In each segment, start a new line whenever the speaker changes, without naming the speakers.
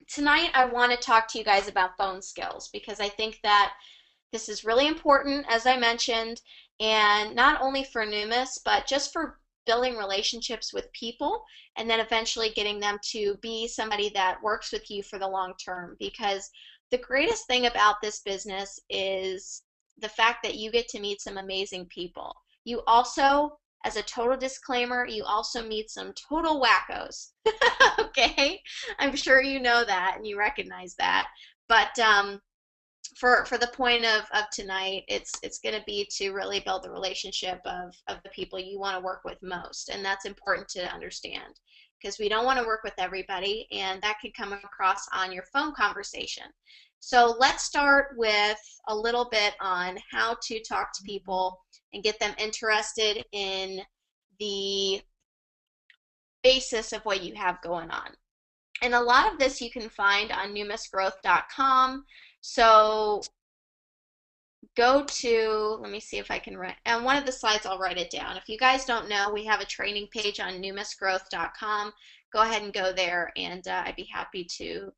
Tonight I want to talk to you guys about phone skills because I think that this is really important, as I mentioned, and not only for Numis, but just for building relationships with people and then eventually getting them to be somebody that works with you for the long term. Because the greatest thing about this business is the fact that you get to meet some amazing people. You also, as a total disclaimer, you also meet some total wackos. Okay? I'm sure you know that and you recognize that. But for the point of tonight, it's going to be to really build the relationship of the people you want to work with most, and that's important to understand because we don't want to work with everybody, and that can come across on your phone conversation. So let's start with a little bit on how to talk to people and get them interested in the basis of what you have going on. And a lot of this you can find on numisgrowth.com. So go to, let me see if I can write, and one of the slides I'll write it down. If you guys don't know, we have a training page on numisgrowth.com. Go ahead and go there, and I'd be happy to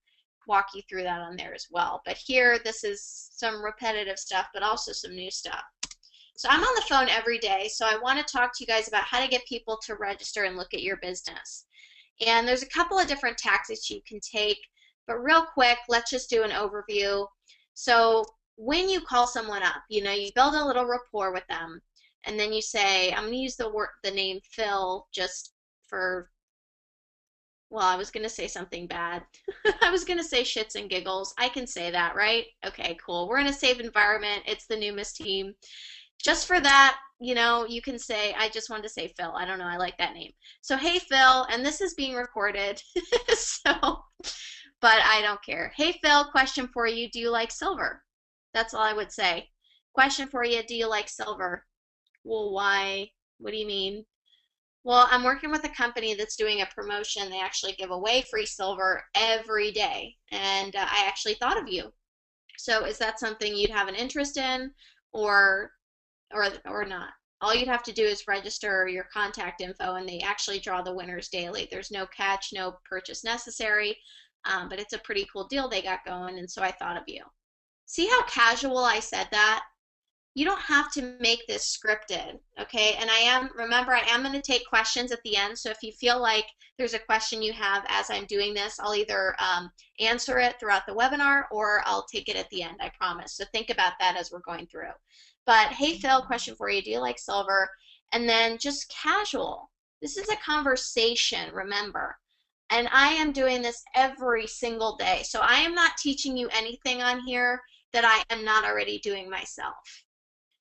walk you through that on there as well. But here, this is some repetitive stuff, but also some new stuff. So I'm on the phone every day, so I want to talk to you guys about how to get people to register and look at your business. And there's a couple of different tactics you can take, but real quick, let's just do an overview. So when you call someone up, you build a little rapport with them, and then you say, I'm going to use the name Phil just for, well, I was going to say something bad. I was going to say shits and giggles. I can say that, right? Okay, cool. We're in a safe environment. It's the Numis team. Just for that, you can say, I just wanted to say Phil. I don't know. I like that name. So, hey, Phil, and this is being recorded. But I don't care. Hey, Phil, question for you. Do you like silver? That's all I would say. Question for you. Do you like silver? Well, why? What do you mean? Well, I'm working with a company that's doing a promotion. They actually give away free silver every day. And I actually thought of you. So is that something you'd have an interest in or not? All you'd have to do is register your contact info, and they actually draw the winners daily. There's no catch, no purchase necessary, but it's a pretty cool deal they got going, and so I thought of you. See how casual I said that? You don't have to make this scripted, okay? And remember, I am going to take questions at the end, so if you feel like there's a question you have as I'm doing this, I'll either answer it throughout the webinar or I'll take it at the end, I promise. So think about that as we're going through. But hey, Phil, question for you. Do you like silver? And then just casual. This is a conversation, remember. And I am doing this every single day. So I am not teaching you anything on here that I am not already doing myself.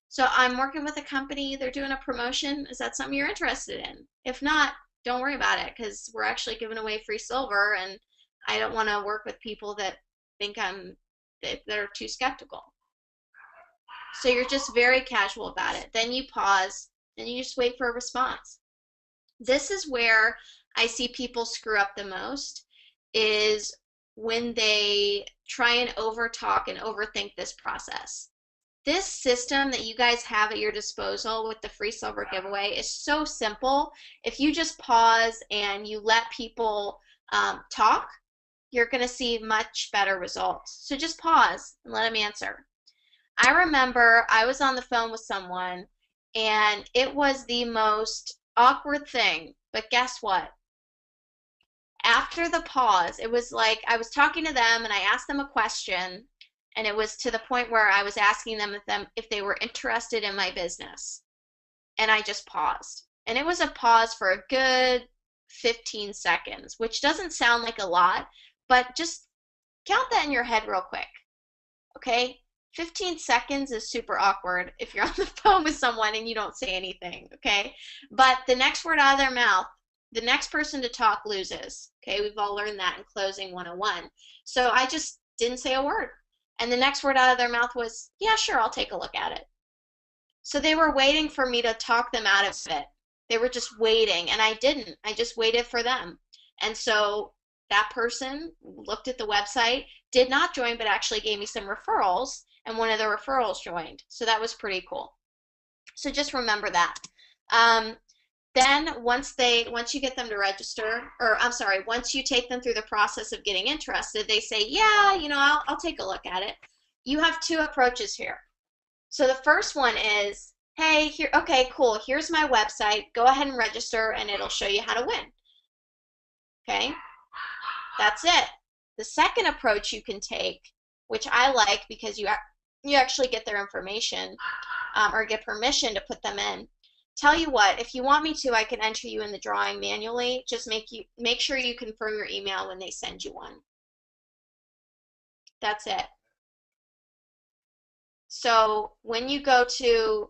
So I'm working with a company. They're doing a promotion. Is that something you're interested in? If not, don't worry about it because we're actually giving away free silver, and I don't want to work with people that think they're too skeptical. So you're just very casual about it. Then you pause and you just wait for a response. This is where I see people screw up the most, is when they try and overtalk and overthink this process. This system that you guys have at your disposal with the free silver giveaway is so simple. If you just pause and you let people talk, you're going to see much better results. So just pause and let them answer. I remember I was on the phone with someone, and it was the most awkward thing. But guess what? After the pause, it was like I was talking to them, and I asked them a question, and it was to the point where I was asking them if they were interested in my business. And I just paused. And it was a pause for a good 15 seconds, which doesn't sound like a lot, but just count that in your head real quick. Okay? 15 seconds is super awkward if you're on the phone with someone and you don't say anything, okay? But the next word out of their mouth, the next person to talk loses, okay? We've all learned that in Closing 101. So I just didn't say a word. And the next word out of their mouth was, yeah, sure, I'll take a look at it. So they were waiting for me to talk them out of it. They were just waiting, and I didn't. I just waited for them. And so that person looked at the website, did not join, but actually gave me some referrals, and one of the referrals joined. So that was pretty cool. So just remember that. Then once you get them to register, or I'm sorry, once you take them through the process of getting interested, they say, yeah, I'll take a look at it. You have two approaches here. So the first one is, hey, here, okay, cool, here's my website. Go ahead and register and it'll show you how to win. Okay, that's it. The second approach you can take, which I like because you actually get their information or get permission to put them in. Tell you what, if you want me to, I can enter you in the drawing manually. Just make sure you confirm your email when they send you one. That's it. So when you go to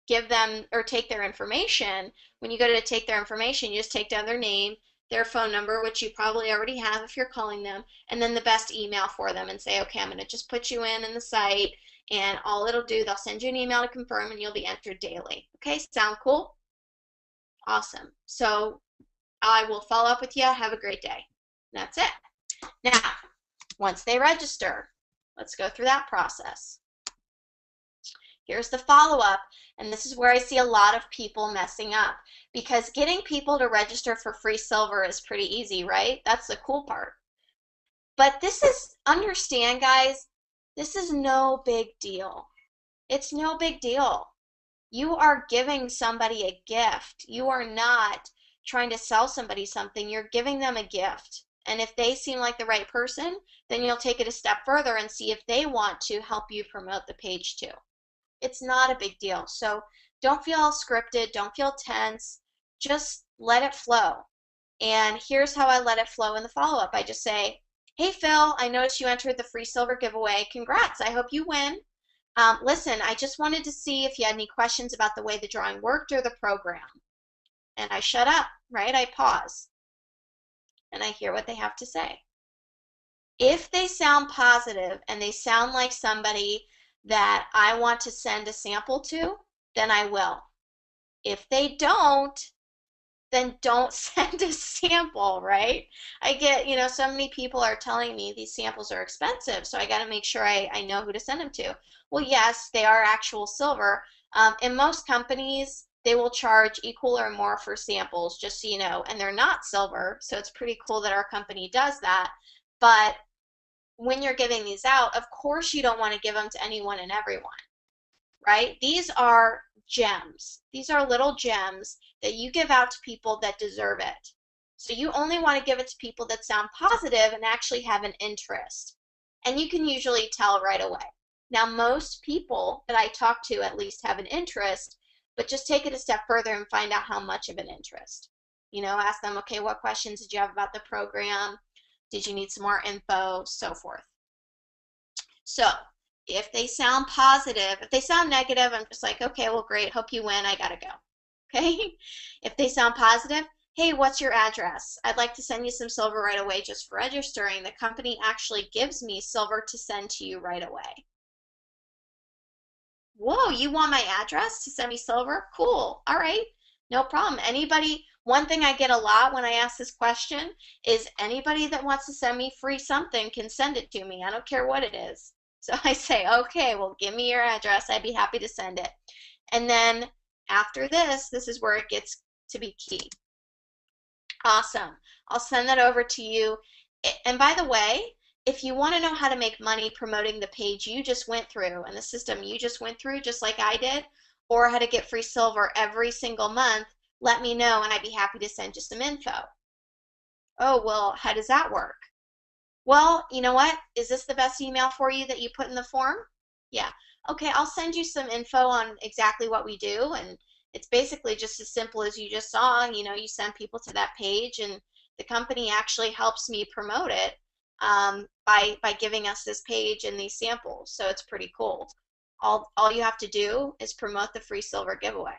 give them or take their information, when you go to take their information, you just take down their name, their phone number, which you probably already have if you're calling them, and then the best email for them and say, okay, I'm going to just put you in the site, and all it'll do, they'll send you an email to confirm, and you'll be entered daily. Okay, sound cool? Awesome. So I will follow up with you. Have a great day. That's it. Now, once they register, let's go through that process. Here's the follow-up, and this is where I see a lot of people messing up, because getting people to register for free silver is pretty easy, right? That's the cool part. But understand guys, this is no big deal. It's no big deal. You are giving somebody a gift. You are not trying to sell somebody something. You're giving them a gift. And if they seem like the right person, then you'll take it a step further and see if they want to help you promote the page too. It's not a big deal. So don't feel all scripted. Don't feel tense. Just let it flow. And here's how I let it flow in the follow-up. I just say, hey, Phil, I noticed you entered the free silver giveaway. Congrats. I hope you win. Listen, I just wanted to see if you had any questions about the way the drawing worked or the program. And I shut up, right? I pause. And I hear what they have to say. If they sound positive and they sound like somebody that I want to send a sample to, then I will. If they don't, then don't send a sample, right? I get, so many people are telling me these samples are expensive, so I got to make sure I know who to send them to. Well, yes, they are actual silver. In most companies, they will charge equal or more for samples, just so you know, and they're not silver, so it's pretty cool that our company does that. But when you're giving these out, of course you don't want to give them to anyone and everyone, right? These are gems. These are little gems that you give out to people that deserve it. So you only want to give it to people that sound positive and actually have an interest. And you can usually tell right away. Now, most people that I talk to at least have an interest, but just take it a step further and find out how much of an interest. Ask them, okay, what questions did you have about the program? Did you need some more info? So forth. So if they sound positive, if they sound negative, I'm just like, okay, well, great. Hope you win. I got to go. Okay? If they sound positive, hey, what's your address? I'd like to send you some silver right away just for registering. The company actually gives me silver to send to you right away. Whoa, you want my address to send me silver? Cool. All right. No problem. One thing I get a lot when I ask this question is anybody that wants to send me free something can send it to me. I don't care what it is. So I say, okay, well, give me your address. I'd be happy to send it. And then after this is where it gets to be key. Awesome. I'll send that over to you. And by the way, if you want to know how to make money promoting the page you just went through and the system you just went through, just like I did, or how to get free silver every single month, let me know and I'd be happy to send you some info. Oh, well, how does that work? Well, you know what? Is this the best email for you that you put in the form? Yeah. Okay, I'll send you some info on exactly what we do, and it's basically just as simple as you just saw. You send people to that page, and the company actually helps me promote it by giving us this page and these samples. So it's pretty cool. All you have to do is promote the free silver giveaway.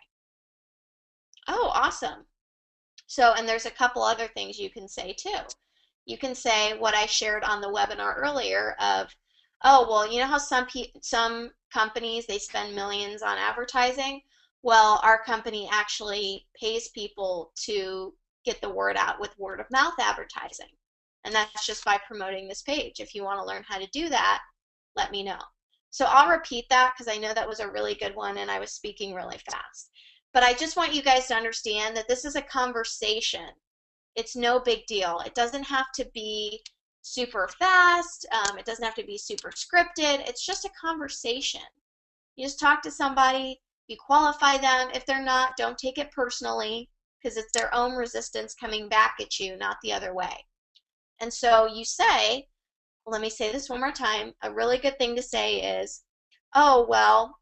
Oh, awesome. So, and there's a couple other things you can say too. You can say what I shared on the webinar earlier of, oh, well, you know how some companies, they spend millions on advertising? Well, our company actually pays people to get the word out with word of mouth advertising. And that's just by promoting this page. If you want to learn how to do that, let me know. So I'll repeat that because I know that was a really good one and I was speaking really fast. But I just want you guys to understand that this is a conversation. It's no big deal. It doesn't have to be super fast. It doesn't have to be super scripted. It's just a conversation. You just talk to somebody, you qualify them. If they're not, don't take it personally, because it's their own resistance coming back at you, not the other way. And so you say, let me say this one more time, a really good thing to say is, oh, well,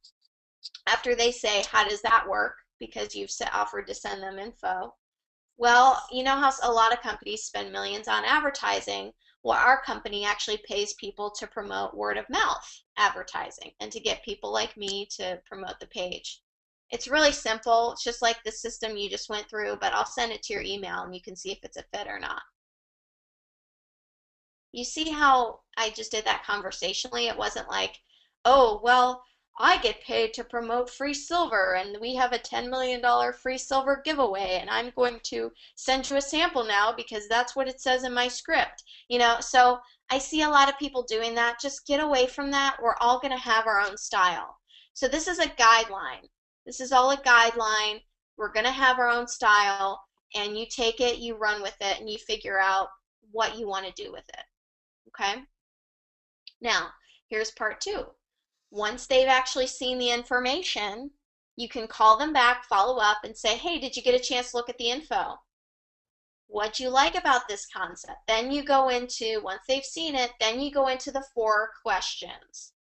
after they say, how does that work? Because you've offered to send them info. Well, you know how a lot of companies spend millions on advertising? Well, our company actually pays people to promote word of mouth advertising and to get people like me to promote the page. It's really simple. It's just like the system you just went through, but I'll send it to your email and you can see if it's a fit or not. You see how I just did that conversationally? It wasn't like, oh, well, I get paid to promote free silver and we have a $10 million free silver giveaway and I'm going to send you a sample now because that's what it says in my script. You know, so I see a lot of people doing that. Just get away from that. We're all going to have our own style. So this is a guideline. This is all a guideline. We're going to have our own style, and you take it, you run with it, and you figure out what you want to do with it. Okay? Now, here's part 2. Once they've actually seen the information, you can call them back, follow up, and say, hey, did you get a chance to look at the info? What'd you like about this concept? Then you go into, once they've seen it, then you go into the 4 questions.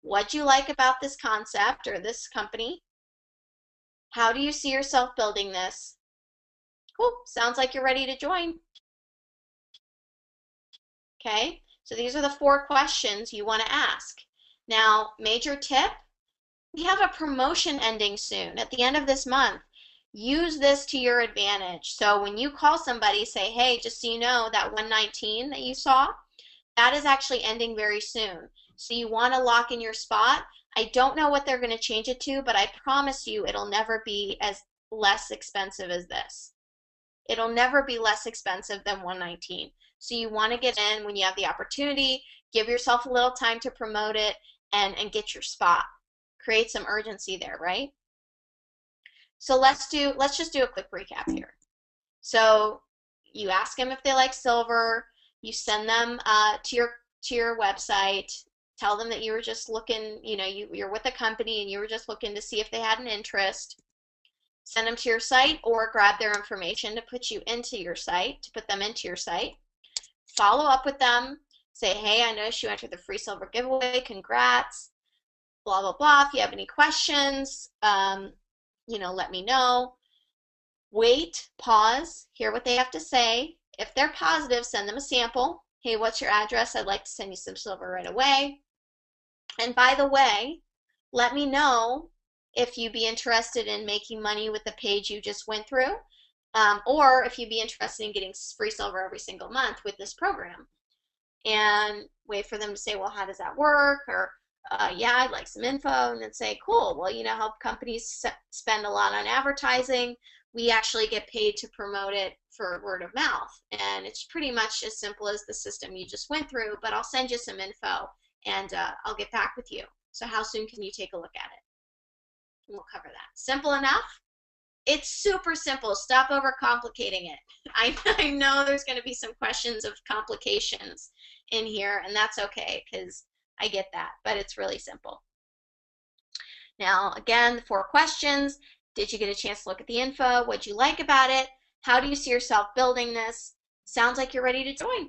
What'd you like about this concept or this company? How do you see yourself building this? Cool, sounds like you're ready to join. Okay, so these are the 4 questions you want to ask. Now, major tip, we have a promotion ending soon at the end of this month. Use this to your advantage. So when you call somebody, say, hey, just so you know, that 119 that you saw, that is actually ending very soon. So you want to lock in your spot. I don't know what they're going to change it to, but I promise you it'll never be as less expensive as this. It'll never be less expensive than 119. So you want to get in when you have the opportunity, give yourself a little time to promote it and get your spot. Create some urgency there, right? So let's just do a quick recap here. So you ask them if they like silver, you send them to your website, tell them that you were just looking, you know, you're with a company and you were just looking to see if they had an interest. Send them to your site or grab their information to put you into your site, to put them into your site. Follow up with them. Say, hey, I noticed you entered the free silver giveaway. Congrats. Blah, blah, blah. If you have any questions, you know, let me know. Wait, pause, hear what they have to say. If they're positive, send them a sample. Hey, what's your address? I'd like to send you some silver right away. And by the way, let me know if you'd be interested in making money with the page you just went through, or if you'd be interested in getting free silver every single month with this program. And wait for them to say, well, how does that work? Or, yeah, I'd like some info. And then say, cool, well, you know how companies spend a lot on advertising. We actually get paid to promote it for word of mouth. And it's pretty much as simple as the system you just went through, but I'll send you some info and I'll get back with you. So how soon can you take a look at it? And we'll cover that. Simple enough? It's super simple. Stop overcomplicating it. I know there's going to be some questions of complications in here, and that's okay because I get that, but it's really simple. Now, again, the 4 questions. Did you get a chance to look at the info? What'd you like about it? How do you see yourself building this? Sounds like you're ready to join.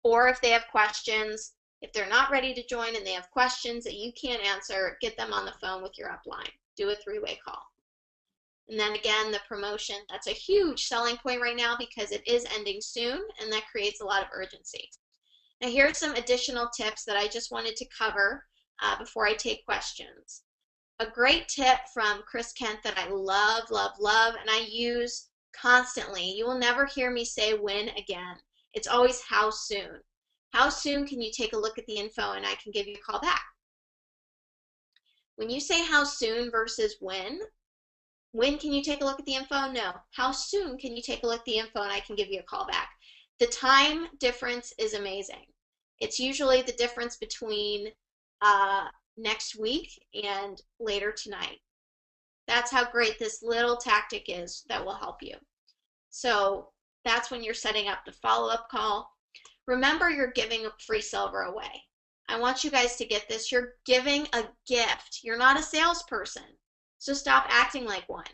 Or if they have questions, if they're not ready to join and they have questions that you can't answer, get them on the phone with your upline. Do a 3-way call. And then again, the promotion, that's a huge selling point right now because it is ending soon and that creates a lot of urgency. Now here are some additional tips that I just wanted to cover before I take questions. A great tip from Chris Kent that I love, love, love, and I use constantly. You will never hear me say when again. It's always how soon. How soon can you take a look at the info and I can give you a call back? When you say how soon versus when can you take a look at the info? No. How soon can you take a look at the info and I can give you a call back? The time difference is amazing. It's usually the difference between next week and later tonight. That's how great this little tactic is that will help you. So that's when you're setting up the follow-up call. Remember, you're giving free silver away. I want you guys to get this. You're giving a gift. You're not a salesperson. So stop acting like one.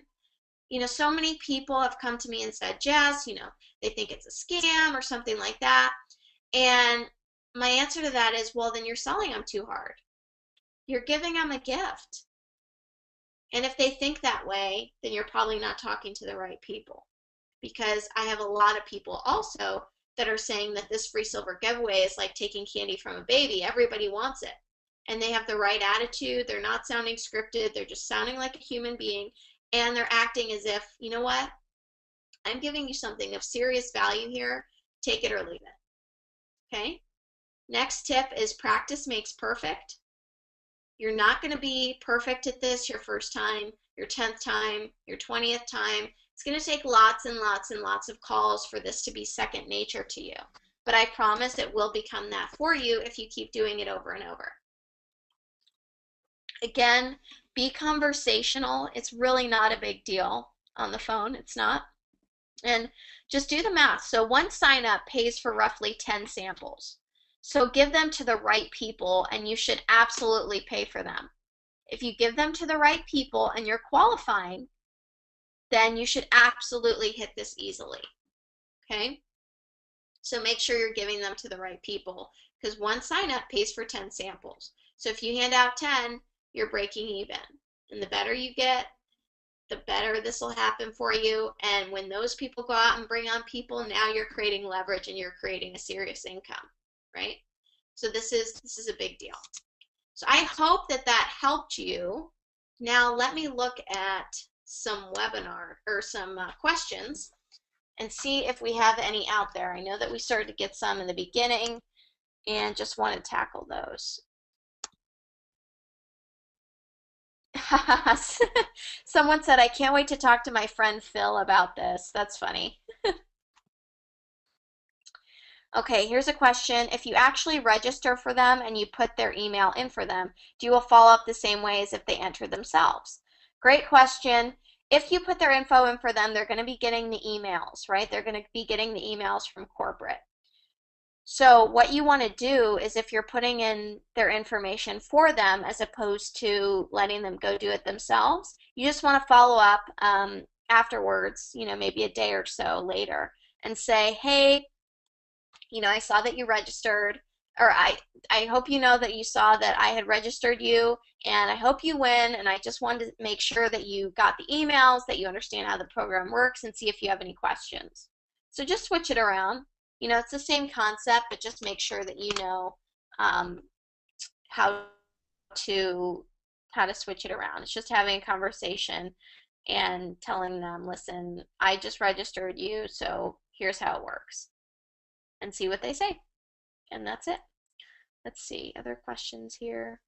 You know, so many people have come to me and said, Jess, you know, they think it's a scam or something like that. And my answer to that is, well, then you're selling them too hard. You're giving them a gift. And if they think that way, then you're probably not talking to the right people. Because I have a lot of people also that are saying that this free silver giveaway is like taking candy from a baby. Everybody wants it. And they have the right attitude. They're not sounding scripted. They're just sounding like a human being. And they're acting as if, you know what? I'm giving you something of serious value here. Take it or leave it. Okay? Next tip is practice makes perfect. You're not going to be perfect at this your first time, your 10th time, your 20th time. It's going to take lots and lots and lots of calls for this to be second nature to you. But I promise it will become that for you if you keep doing it over and over. Again, be conversational. It's really not a big deal on the phone. It's not. And just do the math. So one sign up pays for roughly 10 samples. So give them to the right people and you should absolutely pay for them. If you give them to the right people and you're qualifying, then you should absolutely hit this easily. Okay? So make sure you're giving them to the right people because one sign up pays for 10 samples. So if you hand out 10, you're breaking even. And the better you get, the better this will happen for you. And when those people go out and bring on people, now you're creating leverage and you're creating a serious income, right? So this is a big deal. So I hope that that helped you. Now let me look at some webinar or some questions and see if we have any out there. I know that we started to get some in the beginning and just want to tackle those. Someone said, I can't wait to talk to my friend Phil about this. That's funny. Okay, here's a question. If you actually register for them and you put their email in for them, do you follow up the same way as if they enter themselves? Great question. If you put their info in for them, they're going to be getting the emails, right? They're going to be getting the emails from corporate. So what you want to do is if you're putting in their information for them as opposed to letting them go do it themselves, you just want to follow up afterwards, you know, maybe a day or so later and say, hey, you know, I saw that you registered, or I hope you know that you saw that I had registered you, and I hope you win, and I just wanted to make sure that you got the emails, that you understand how the program works, and see if you have any questions. So just switch it around. You know, it's the same concept, but just make sure that you know how to switch it around. It's just having a conversation and telling them, listen, I just registered you, so here's how it works. And see what they say. And that's it. Let's see, other questions here.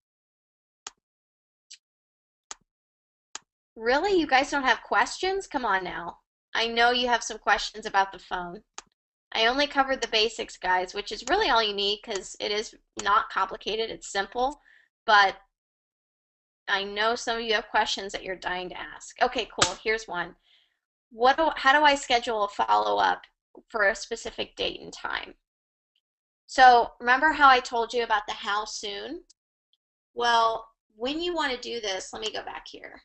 Really? You guys don't have questions? Come on now. I know you have some questions about the phone. I only covered the basics, guys, which is really all you need because it is not complicated. It's simple. But I know some of you have questions that you're dying to ask. Okay, cool. Here's one. How do I schedule a follow-up for a specific date and time? So remember how I told you about the how soon? Well, when you want to do this, let me go back here.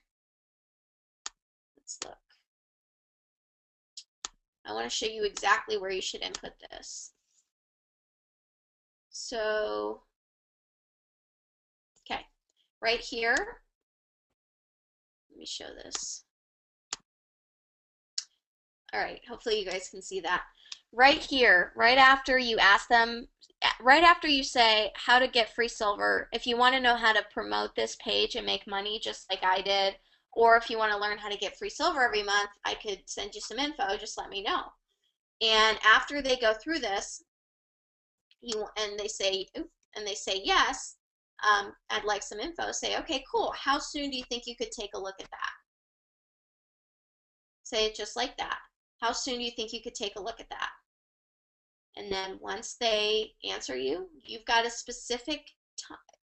Let's look. I want to show you exactly where you should input this. So, okay, right here, let me show this. All right, hopefully you guys can see that. Right here, right after you ask them, right after you say how to get free silver, if you want to know how to promote this page and make money just like I did, or if you want to learn how to get free silver every month, I could send you some info, just let me know. And after they go through this, and they say yes, I'd like some info, say, okay, cool, how soon do you think you could take a look at that? Say it just like that. How soon do you think you could take a look at that? And then once they answer you, you've got a specific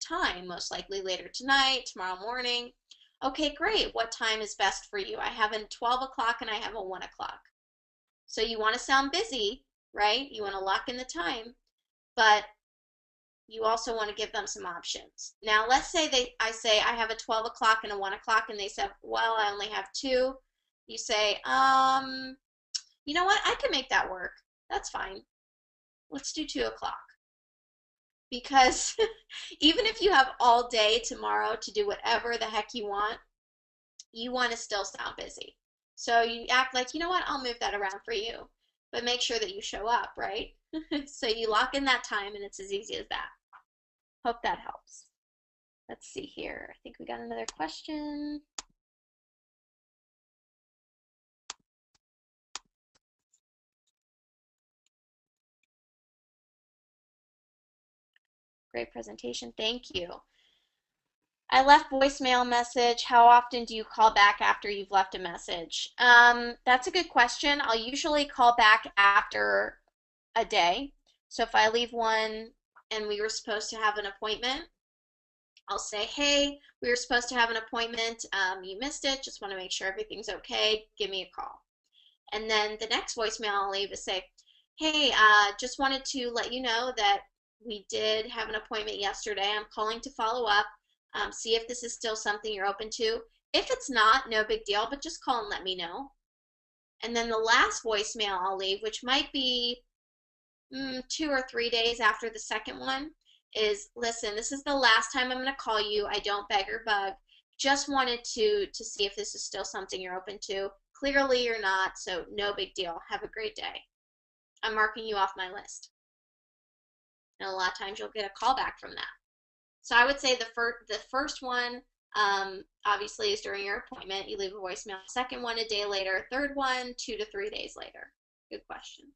time, most likely later tonight, tomorrow morning, Okay, great. What time is best for you? I have a 12 o'clock and I have a 1 o'clock. So you want to sound busy, right? You want to lock in the time, but you also want to give them some options. Now, let's say I say I have a 12 o'clock and a 1 o'clock, and they said, well, I only have two. You say, you know what? I can make that work. That's fine. Let's do 2 o'clock. Because even if you have all day tomorrow to do whatever the heck you want to still sound busy. So you act like, you know what? I'll move that around for you. But make sure that you show up, right? So you lock in that time, and it's as easy as that. Hope that helps. Let's see here. I think we got another question. Great presentation. Thank you. I left voicemail message. How often do you call back after you've left a message? That's a good question. I'll usually call back after a day. So if I leave one and we were supposed to have an appointment, I'll say, hey, we were supposed to have an appointment. You missed it. Just want to make sure everything's okay. Give me a call. And then the next voicemail I'll leave is say, hey, just wanted to let you know that we did have an appointment yesterday. I'm calling to follow up, see if this is still something you're open to. If it's not, no big deal, but just call and let me know. And then the last voicemail I'll leave, which might be 2 or 3 days after the second one, is, listen, this is the last time I'm going to call you. I don't beg or bug. Just wanted to see if this is still something you're open to. Clearly you're not, so no big deal. Have a great day. I'm marking you off my list. And a lot of times you'll get a call back from that. So I would say the first one obviously is during your appointment. You leave a voicemail. Second one a day later. Third one 2 to 3 days later. Good question.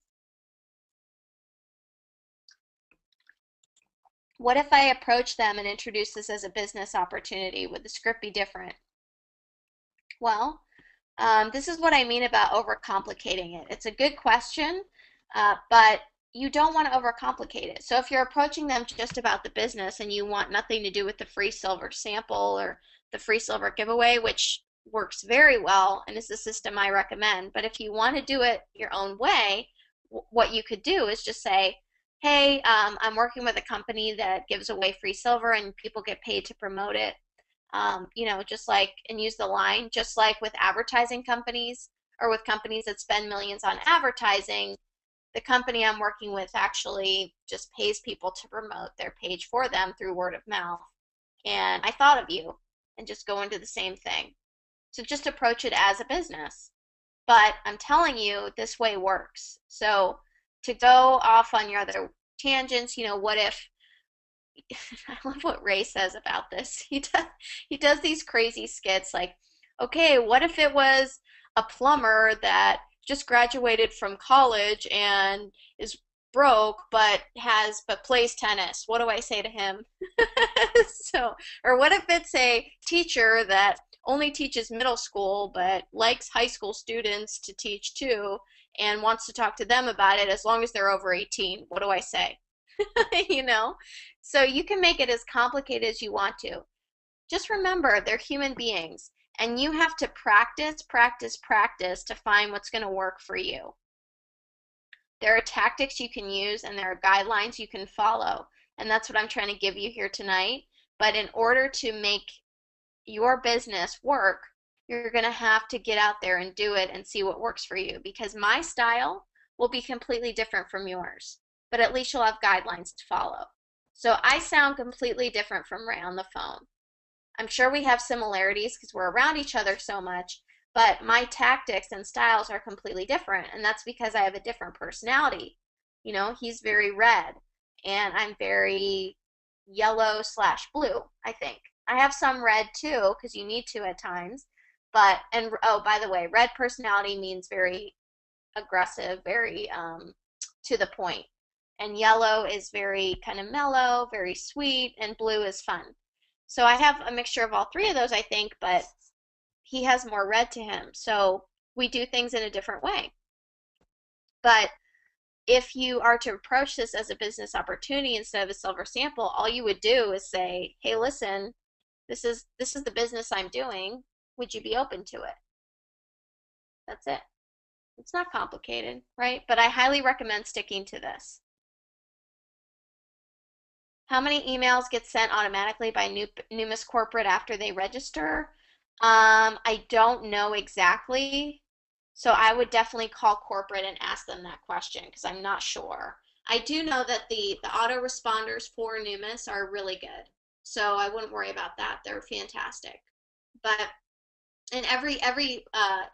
What if I approach them and introduce this as a business opportunity? Would the script be different? Well, this is what I mean about overcomplicating it. It's a good question, but you don't want to overcomplicate it. So if you're approaching them just about the business and you want nothing to do with the free silver sample or the free silver giveaway, which works very well and is the system I recommend, but if you want to do it your own way, what you could do is just say, hey, I'm working with a company that gives away free silver and people get paid to promote it. You know, just like, and use the line, just like with advertising companies or with companies that spend millions on advertising, the company I'm working with actually just pays people to promote their page for them through word of mouth. And I thought of you, and just go into the same thing. So just approach it as a business. But I'm telling you, this way works. So to go off on your other tangents, you know, what if, I love what Ray says about this. He does these crazy skits like, okay, what if it was a plumber that just graduated from college and is broke but plays tennis? What do I say to him? So, or what if it's a teacher that only teaches middle school but likes high school students to teach too and wants to talk to them about it as long as they're over 18? What do I say? You know? So you can make it as complicated as you want to. Just remember, they're human beings, and you have to practice, practice, practice to find what's going to work for you. There are tactics you can use, and there are guidelines you can follow, and that's what I'm trying to give you here tonight. But in order to make your business work, you're going to have to get out there and do it and see what works for you, because my style will be completely different from yours, but at least you'll have guidelines to follow. So I sound completely different from Ray on the phone. I'm sure we have similarities because we're around each other so much, but my tactics and styles are completely different, and that's because I have a different personality. You know, he's very red, and I'm very yellow slash blue, I think. I have some red too, because you need to at times, but, and oh, by the way, red personality means very aggressive, very to the point. And yellow is very kind of mellow, very sweet, and blue is fun. So I have a mixture of all three of those, I think, but he has more red to him. So we do things in a different way. But if you are to approach this as a business opportunity instead of a silver sample, all you would do is say, hey, listen, This is the business I'm doing. Would you be open to it? That's it. It's not complicated, right? But I highly recommend sticking to this. How many emails get sent automatically by Numis Corporate after they register? I don't know exactly. So I would definitely call corporate and ask them that question because I'm not sure. I do know that the autoresponders for Numis are really good. So I wouldn't worry about that. They're fantastic. But and every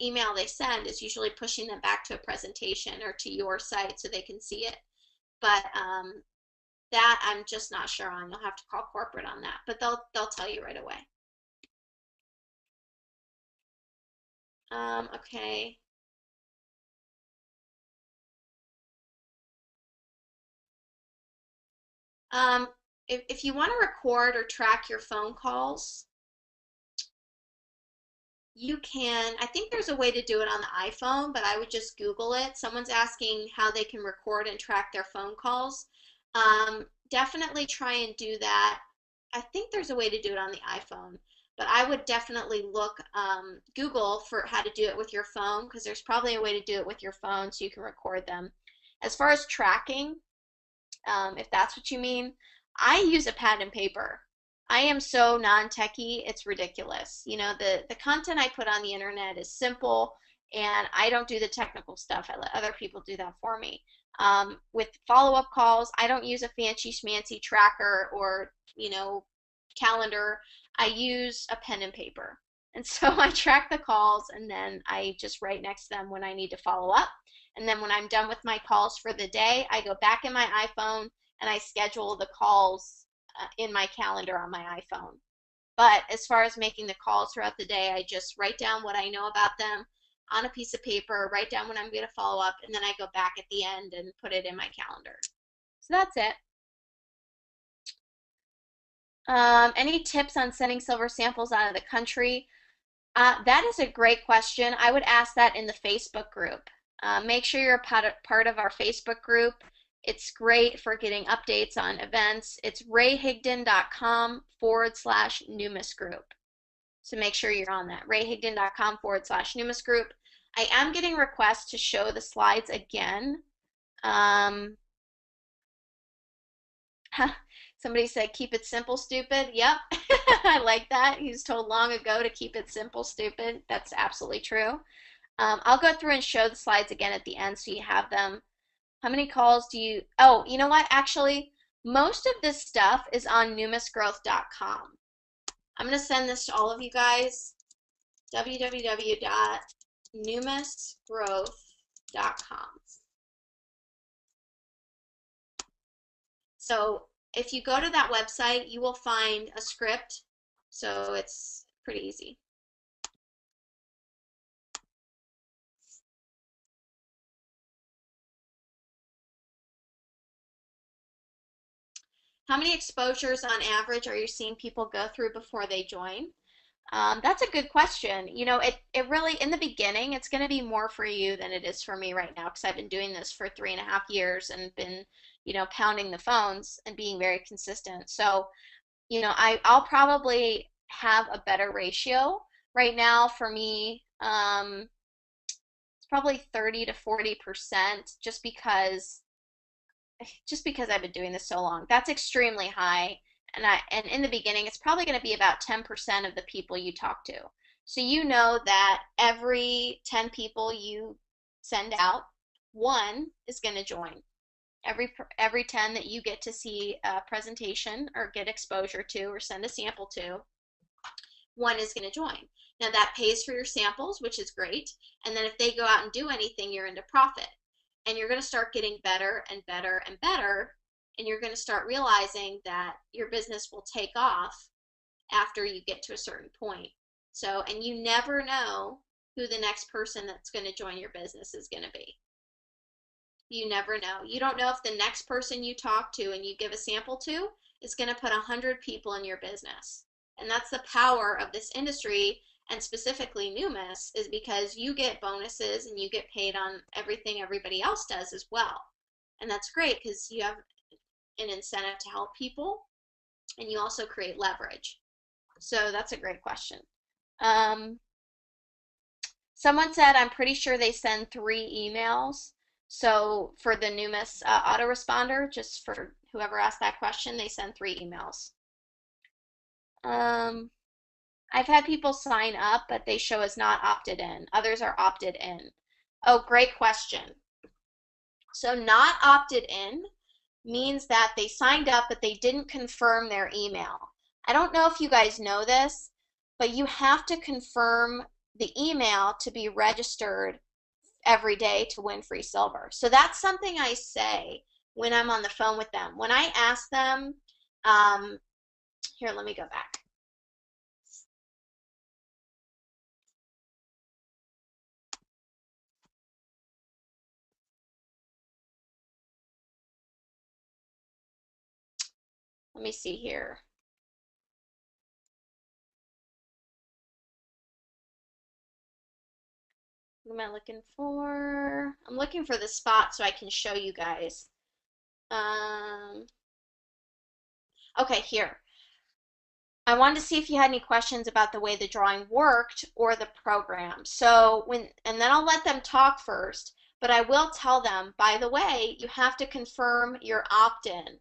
email they send is usually pushing them back to a presentation or to your site so they can see it. But that I'm just not sure on. You'll have to call corporate on that, but they'll tell you right away. Okay. Um, if you want to record or track your phone calls, you can. I think there's a way to do it on the iPhone, but I would just Google it. Someone's asking how they can record and track their phone calls. Definitely try and do that. I think there's a way to do it on the iPhone, but I would definitely look, Google for how to do it with your phone because there's probably a way to do it with your phone so you can record them. As far as tracking, if that's what you mean. I use a pad and paper. I am so non-techie, it's ridiculous. You know, the content I put on the internet is simple and I don't do the technical stuff. I let other people do that for me. With follow-up calls, I don't use a fancy schmancy tracker or, calendar. I use a pen and paper. And so I track the calls and then I just write next to them when I need to follow up. And then when I'm done with my calls for the day, I go back in my iPhone and I schedule the calls in my calendar on my iPhone. But as far as making the calls throughout the day, I just write down what I know about them on a piece of paper, write down when I'm going to follow up, and then I go back at the end and put it in my calendar. So that's it. Any tips on sending silver samples out of the country? That is a great question. I would ask that in the Facebook group. Make sure you're a part of our Facebook group. It's great for getting updates on events. It's rayhigdon.com/Numis group. So make sure you're on that. rayhigdon.com/Numis group. I am getting requests to show the slides again. Somebody said, keep it simple, stupid. Yep, I like that. He was told long ago to keep it simple, stupid. That's absolutely true. I'll go through and show the slides again at the end so you have them. How many calls do you, oh, you know what? Actually, most of this stuff is on numisgrowth.com. I'm going to send this to all of you guys. www.numisgrowth.com. So if you go to that website, you will find a script. So it's pretty easy. How many exposures on average are you seeing people go through before they join? That's a good question. It really, in the beginning, it's going to be more for you than it is for me right now because I've been doing this for 3.5 years and been, pounding the phones and being very consistent. So, I'll probably have a better ratio. Right now, for me, it's probably 30 to 40% just because I've been doing this so long. That's extremely high. And in the beginning, it's probably going to be about 10% of the people you talk to. So you know that every 10 people you send out, one is going to join. Every 10 that you get to see a presentation or get exposure to or send a sample to, one is going to join. Now that pays for your samples, which is great. And then if they go out and do anything, you're into profit. And you're going to start getting better and better and better. And you're going to start realizing that your business will take off after you get to a certain point. So, and you never know who the next person that's going to join your business is going to be. You never know. You don't know if the next person you talk to and you give a sample to is going to put 100 people in your business. And that's the power of this industry, and specifically Numis, is because you get bonuses and you get paid on everything everybody else does as well. And that's great because you have an incentive to help people and you also create leverage. So that's a great question. Um, Someone said, I'm pretty sure they send 3 emails. So for the Numis autoresponder, just for whoever asked that question, they send 3 emails. Um, I've had people sign up, but they show as not opted in. Others are opted in. Oh, great question. So not opted in means that they signed up, but they didn't confirm their email. I don't know if you guys know this, but you have to confirm the email to be registered every day to win free silver. So that's something I say when I'm on the phone with them. When I ask them, here, let me go back. Let me see here. What am I looking for? I'm looking for the spot so I can show you guys. Um, okay, here. I wanted to see if you had any questions about the way the drawing worked or the program. And then I'll let them talk first, but I will tell them, by the way, you have to confirm your opt-in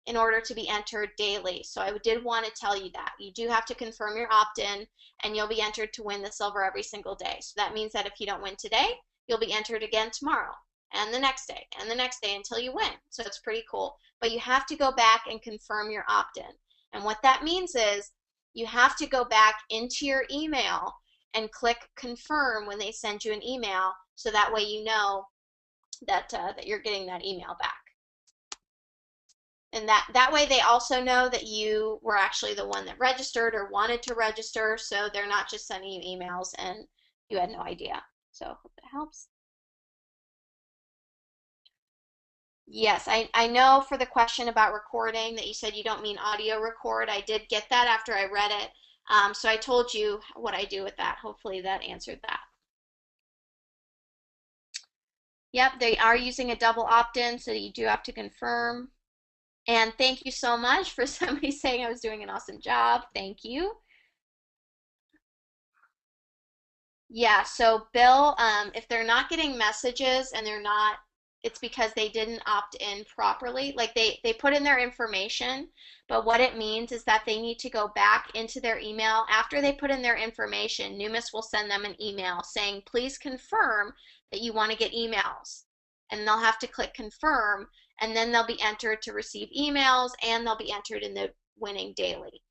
in order to be entered daily. So I did want to tell you that. You do have to confirm your opt-in and you'll be entered to win the silver every single day. So that means that if you don't win today, you'll be entered again tomorrow and the next day and the next day until you win. So it's pretty cool. But you have to go back and confirm your opt-in. And what that means is you have to go back into your email and click confirm when they send you an email so that way you know that, that you're getting that email back. And that way they also know that you were actually the one that registered or wanted to register, so they're not just sending you emails and you had no idea. So hope that helps. Yes, I know for the question about recording that you said you don't mean audio record. I did get that after I read it. So I told you what I do with that. Hopefully that answered that. Yep, they are using a double opt-in, so you do have to confirm. And thank you so much for somebody saying I was doing an awesome job. Thank you. Yeah, so Bill, if they're not getting messages and it's because they didn't opt in properly. Like they put in their information, but what it means is that they need to go back into their email. After they put in their information, Numis will send them an email saying, please confirm that you want to get emails. And they'll have to click confirm, and then they'll be entered to receive emails, and they'll be entered in the winning daily.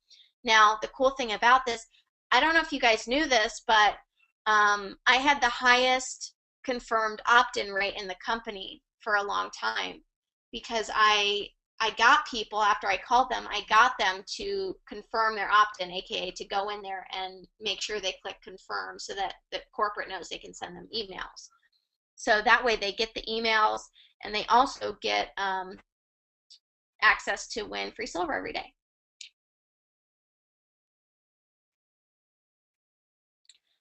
Now, the cool thing about this, I don't know if you guys knew this, but I had the highest confirmed opt-in rate in the company for a long time because I got people after I called them, I got them to confirm their opt-in, aka to go in there and make sure they click confirm so that the corporate knows they can send them emails. So that way they get the emails and they also get access to win free silver every day.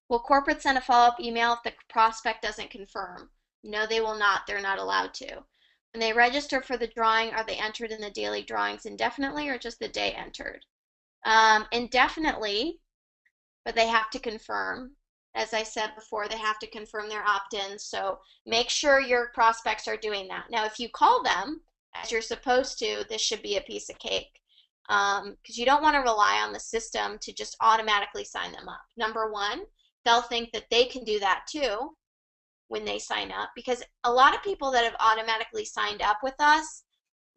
Will corporate send a follow-up email if the prospect doesn't confirm? No, they will not. They're not allowed to. When they register for the drawing, are they entered in the daily drawings indefinitely or just the day entered? Indefinitely, but they have to confirm. As I said before, they have to confirm their opt-in. So make sure your prospects are doing that. Now, if you call them, as you're supposed to, this should be a piece of cake. Because you don't want to rely on the system to just automatically sign them up. Number one, they'll think that they can do that too when they sign up, because a lot of people that have automatically signed up with us,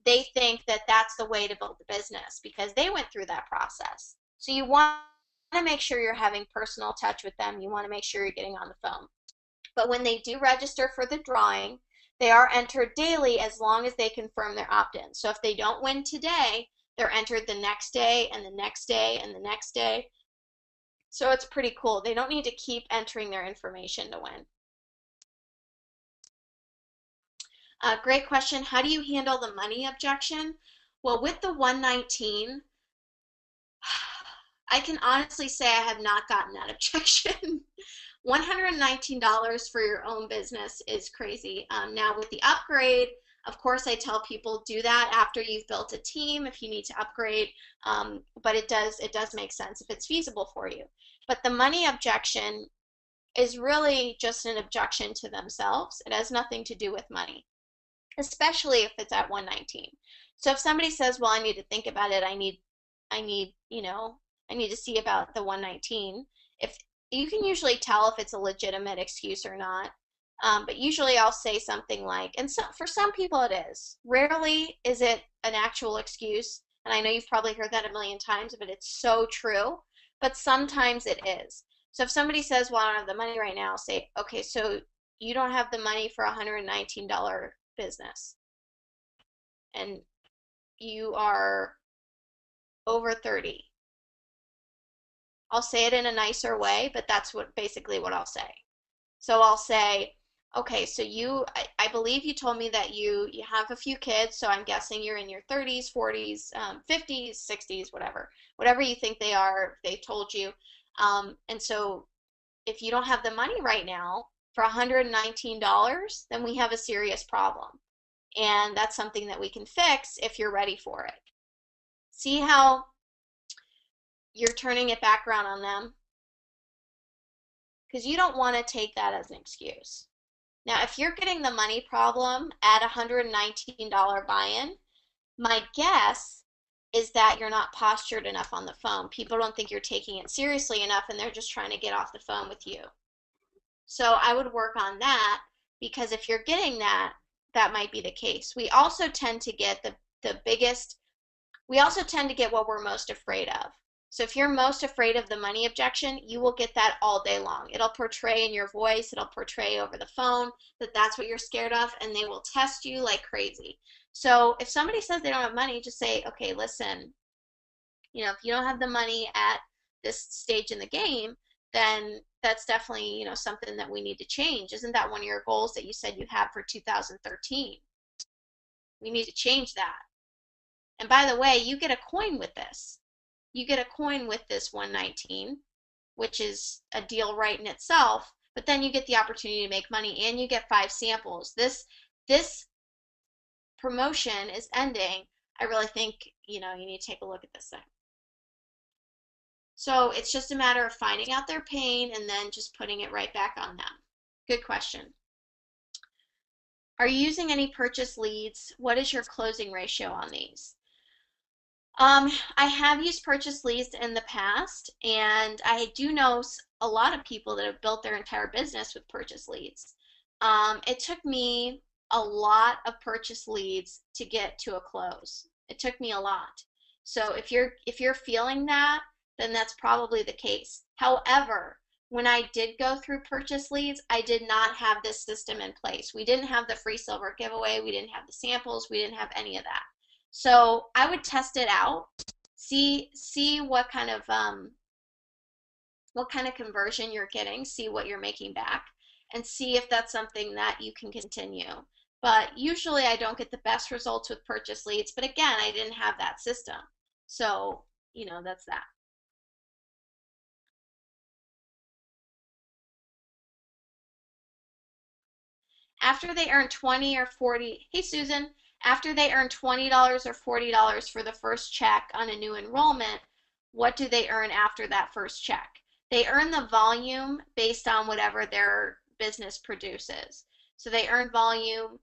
they think that that's the way to build the business because they went through that process. So you want to make sure you're having personal touch with them. You want to make sure you're getting on the phone. But when they do register for the drawing, they are entered daily as long as they confirm their opt-in. So if they don't win today, they're entered the next day and the next day and the next day. So it's pretty cool. They don't need to keep entering their information to win. Great question. How do you handle the money objection? Well, with the 119, I can honestly say I have not gotten that objection. $119 for your own business is crazy. Now with the upgrade, Of course, I tell people do that after you've built a team if you need to upgrade, but it does make sense if it's feasible for you. But the money objection is really just an objection to themselves. It has nothing to do with money, especially if it's at 119. So if somebody says, well, I need to think about it, I need, I need to see about the 119. If you can usually tell if it's a legitimate excuse or not. But usually I'll say something like, and so for some people it is. Rarely is it an actual excuse. And I know you've probably heard that a million times, but it's so true. But sometimes it is. So if somebody says, well, I don't have the money right now, I'll say, okay, so you don't have the money for a $119 business. And you are over 30. I'll say it in a nicer way, but that's basically what I'll say. So I'll say, okay, so I believe you told me that you have a few kids, so I'm guessing you're in your 30s, 40s, 50s, 60s, whatever you think they are, they've told you. And so if you don't have the money right now for $119, then we have a serious problem. And that's something that we can fix if you're ready for it. See how you're turning it back around on them? Because you don't want to take that as an excuse. Now, if you're getting the money problem at $119 buy-in, my guess is that you're not postured enough on the phone. People don't think you're taking it seriously enough, and they're just trying to get off the phone with you. So I would work on that, because if you're getting that, that might be the case. We also tend to get we also tend to get what we're most afraid of. So if you're most afraid of the money objection, you will get that all day long. It'll portray in your voice, it'll portray over the phone that that's what you're scared of, and they will test you like crazy. So if somebody says they don't have money, just say, okay, listen, if you don't have the money at this stage in the game, then that's definitely, something that we need to change. Isn't that one of your goals that you said you have for 2013? We need to change that. And by the way, you get a coin with this. You get a coin with this 119, which is a deal right in itself, but then you get the opportunity to make money and you get 5 samples. This promotion is ending. I really think, you need to take a look at this thing. So it's just a matter of finding out their pain and then just putting it right back on them. Good question. Are you using any purchase leads? What is your closing ratio on these? I have used purchase leads in the past, and I do know a lot of people that have built their entire business with purchase leads. It took me a lot of purchase leads to get to a close. It took me a lot. So if you're feeling that, then that's probably the case. However, when I did go through purchase leads, I did not have this system in place. We didn't have the free silver giveaway. We didn't have the samples. We didn't have any of that. So I would test it out, see what kind of conversion you're getting, see what you're making back, and see if that's something that you can continue. But usually I don't get the best results with purchase leads, but again, I didn't have that system. So, that's that. After they earn 20 or 40, hey Susan, after they earn $20 or $40 for the first check on a new enrollment, what do they earn after that first check? They earn the volume based on whatever their business produces. So they earn volume,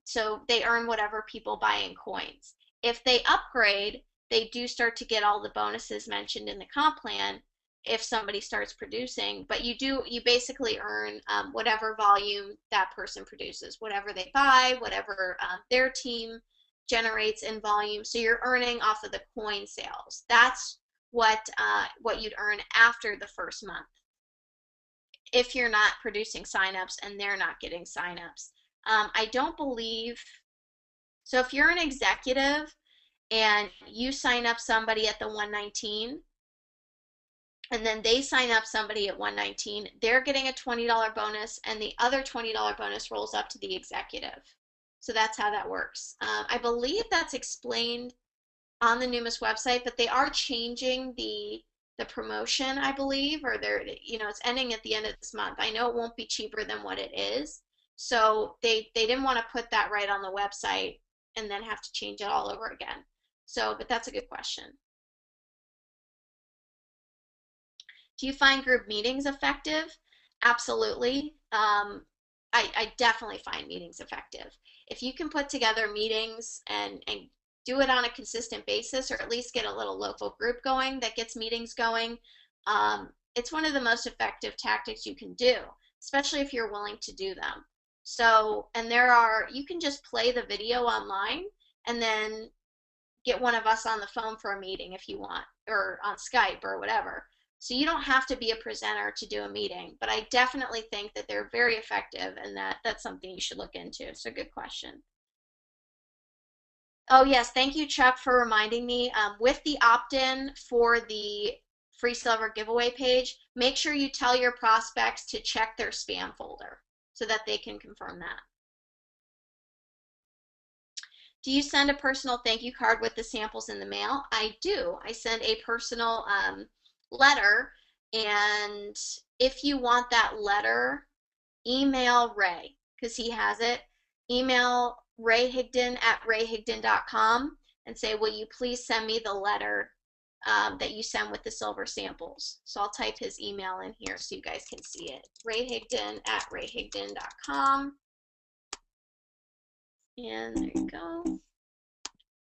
so they earn whatever people buy in coins. If they upgrade, they do start to get all the bonuses mentioned in the comp plan if somebody starts producing, but you basically earn whatever volume that person produces, whatever they buy, whatever their team generates in volume. So you're earning off of the coin sales. That's what you'd earn after the first month if you're not producing signups and they're not getting signups. I don't believe so. If you're an executive and you sign up somebody at the 119, and then they sign up somebody at 119, they're getting a $20 bonus, and the other $20 bonus rolls up to the executive. So that's how that works. I believe that's explained on the Numis website, but they are changing the promotion, I believe, or it's ending at the end of this month. I know it won't be cheaper than what it is. So they didn't want to put that right on the website and then have to change it all over again. So, but that's a good question. Do you find group meetings effective? Absolutely. I definitely find meetings effective. If you can put together meetings and do it on a consistent basis, or at least get a little local group going that gets meetings going, it's one of the most effective tactics you can do, especially if you're willing to do them. So, and you can just play the video online and then get one of us on the phone for a meeting if you want, or on Skype or whatever. So you don't have to be a presenter to do a meeting, but I definitely think that they're very effective and that's something you should look into. So good question. Oh yes, thank you, Chuck, for reminding me. With the opt-in for the free silver giveaway page, make sure you tell your prospects to check their spam folder so that they can confirm that. Do you send a personal thank you card with the samples in the mail? I do. I send a personal letter, and if you want that letter, email Ray, because he has it. Email Ray Higdon at rayhigdon.com and say, will you please send me the letter that you send with the silver samples? So I'll type his email in here so you guys can see it. Rayhigdon at rayhigdon.com. And there you go.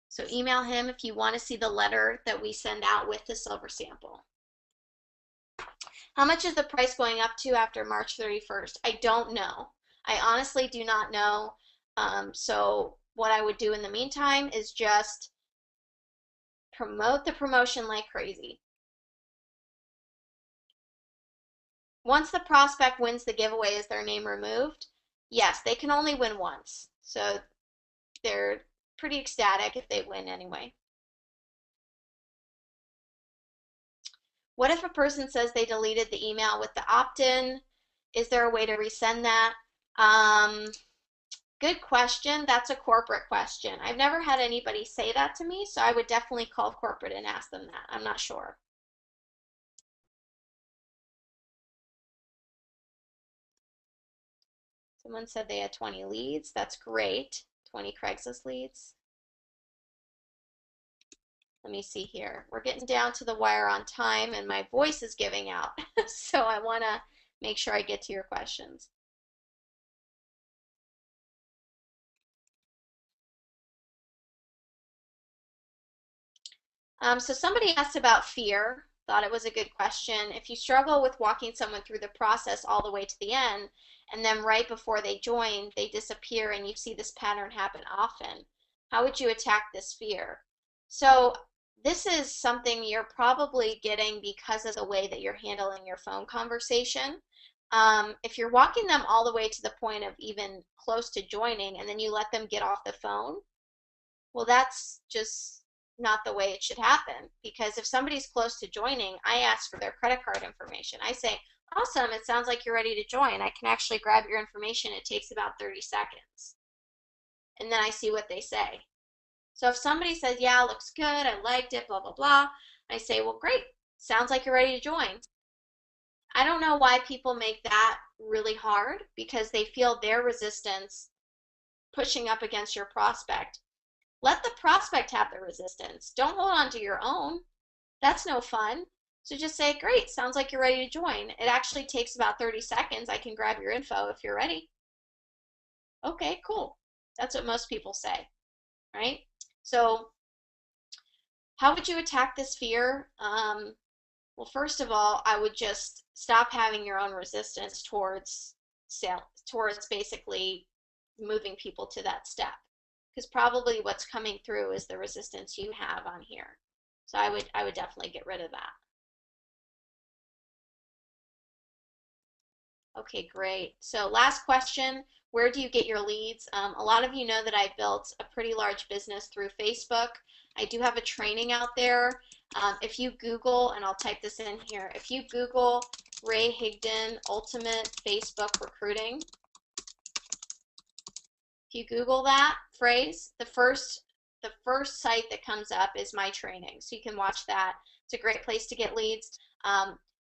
So email him if you want to see the letter that we send out with the silver sample. How much is the price going up to after March 31st? I don't know. I honestly do not know. So what I would do in the meantime is just promote the promotion like crazy. Once the prospect wins the giveaway, is their name removed? Yes, they can only win once. So they're pretty ecstatic if they win anyway. What if a person says they deleted the email with the opt-in? Is there a way to resend that? Good question. That's a corporate question. I've never had anybody say that to me, so I would definitely call corporate and ask them that. I'm not sure. Someone said they had 20 leads. That's great. 20 Craigslist leads. Let me see here. We're getting down to the wire on time and my voice is giving out. So I want to make sure I get to your questions. So somebody asked about fear. Thought it was a good question. If you struggle with walking someone through the process all the way to the end, and then right before they join, they disappear and you see this pattern happen often, how would you attack this fear? So this is something you're probably getting because of the way that you're handling your phone conversation. If you're walking them all the way to the point of even close to joining and then you let them get off the phone, well, that's just not the way it should happen. Because if somebody's close to joining, I ask for their credit card information. I say, awesome, it sounds like you're ready to join. I can actually grab your information. It takes about 30 seconds. And then I see what they say. So if somebody says, yeah, looks good, I liked it, blah, blah, blah, I say, well, great, sounds like you're ready to join. I don't know why people make that really hard, because they feel their resistance pushing up against your prospect. Let the prospect have the resistance. Don't hold on to your own. That's no fun. So just say, great, sounds like you're ready to join. It actually takes about 30 seconds. I can grab your info if you're ready. Okay, cool. That's what most people say, right? So how would you attack this fear? Well, first of all, I would just stop having your own resistance towards basically moving people to that step. Because probably what's coming through is the resistance you have on here. So I would definitely get rid of that. Okay, great. So last question, where do you get your leads? A lot of you know that I built a pretty large business through Facebook. I do have a training out there. If you Google, and I'll type this in here, if you Google Ray Higdon Ultimate Facebook Recruiting, if you Google that phrase, the first site that comes up is my training. So you can watch that. It's a great place to get leads.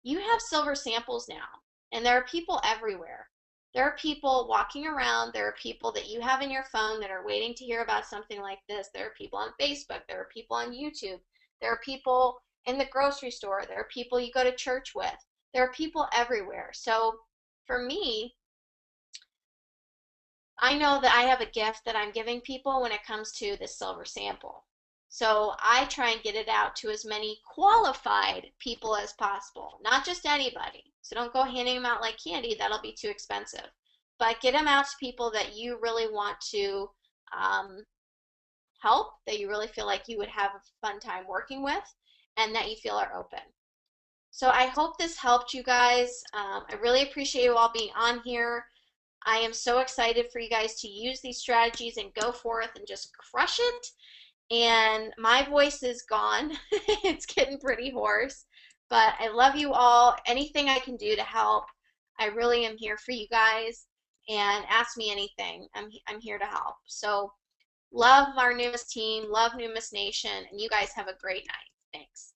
You have silver samples now, and there are people everywhere There are people walking around. There are people that you have in your phone that are waiting to hear about something like this. There are people on Facebook. There are people on YouTube. There are people in the grocery store. There are people you go to church with. There are people everywhere. So for me, I know that I have a gift that I'm giving people when it comes to the silver sample. So I try and get it out to as many qualified people as possible, not just anybody. So don't go handing them out like candy, that'll be too expensive. But get them out to people that you really want to um, help, that you really feel like you would have a fun time working with, and that you feel are open. So I hope this helped you guys. I really appreciate you all being on here. I am so excited for you guys to use these strategies and go forth and just crush it. And my voice is gone. It's getting pretty hoarse. But I love you all. Anything I can do to help, I really am here for you guys. And ask me anything. I'm here to help. So love our Numis team, love Numis Nation, and you guys have a great night. Thanks.